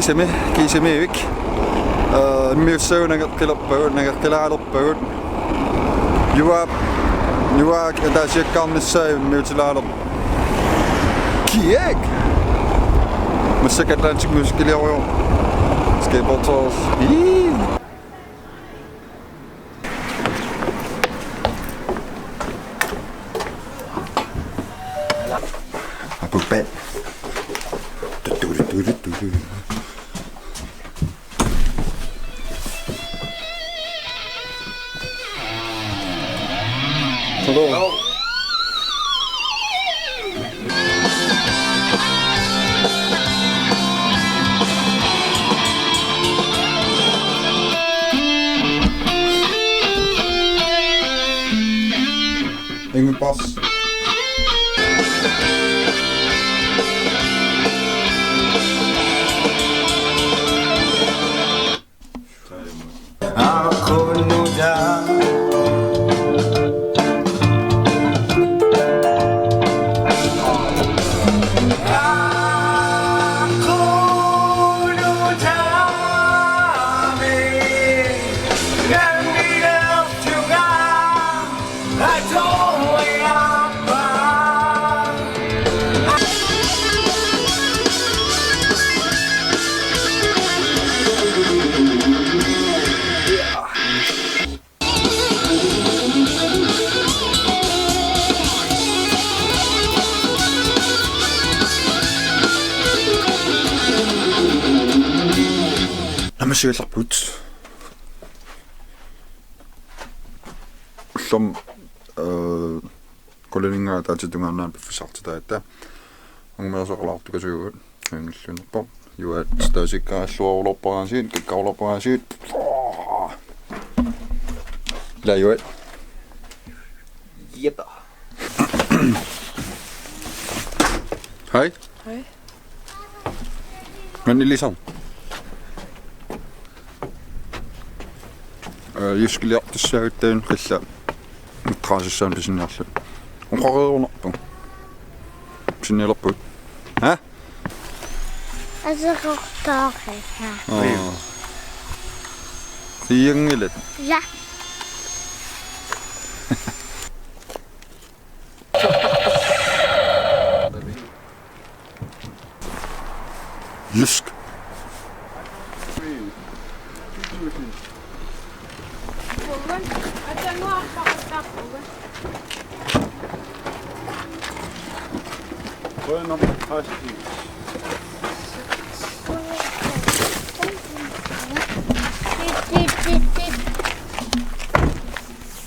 Kisemi ikke. Immiusseqqippugut. Juak edasiakkaarnissai immiutilaalor. Kiek. Massakatlantik muskiliorior. Skateboardtors. På band. Hallo. Ingen pas. Immiusseqqippugut. Som kolleningaa taatitungaannaan piffisartitaata. Ongemersoqalartukasuugut. Angillunerpo. Juat staasikkaassuarulorparaasiit, kikkaulorparaasiit. La juat. Yep. Hej. Hej. Men ligesom. Juskiliartissaaguttaan qilla traasissaan pisinniarlu. Onqareerunarpu. Pisinnialerput. Ha? Asaqortaaqissa. Riangilat. Ja. Jysk.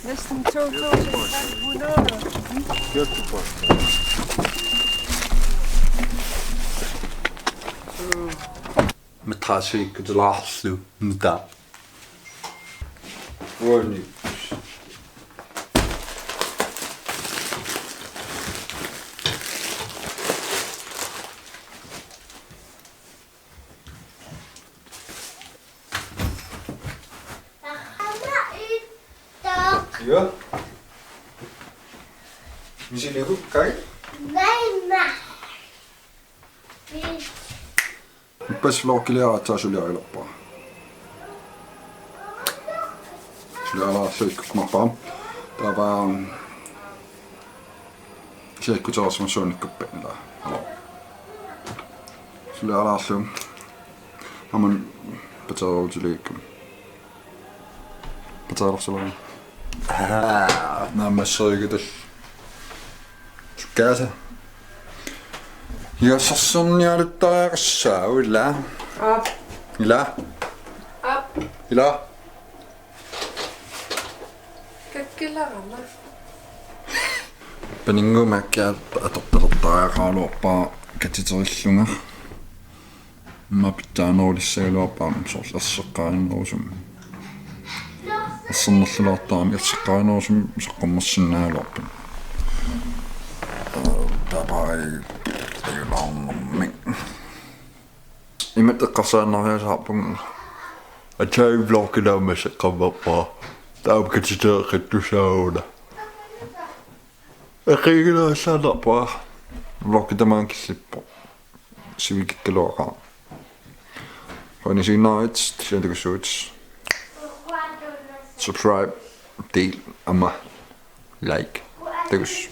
Næsten 2.500. Matraasikkutulaarlu nuta. Uani. Ja. Wie zit er goed? Kijk. Pas lookiliaa taasuliailappa. Suliala seikkumappa. Tava seikkutaasma suunnikkuppenilla. Suliala su. Haman patautuliikkum. Patautuliikkum. Nämä soiketus. Käsä. Ja sasson jäädyttää ärsää. Ylä. Up. Ylä. Up. Ylä. Kakkilaralla. Peningu mäkkiä atotteluttaa ja kaaluoppaa kätitoillunga. Mä pitää noudissa ja luopaa sollassakkaan nousun. Assannalluloottaa miassakkaan nousun sakkommassinää luopin. Tapa ei laummin. Imettä kasana ja saapun. Että ei vlogina missä kammapaa. Tää on käsitööketty sauna. Eikä ikinä sanapaa. Vlogi tämänkin slippu. Sivikikkeluakaan. Hoidin nights, työntekö suits. Subscribe, deal, amma, like. Tegus.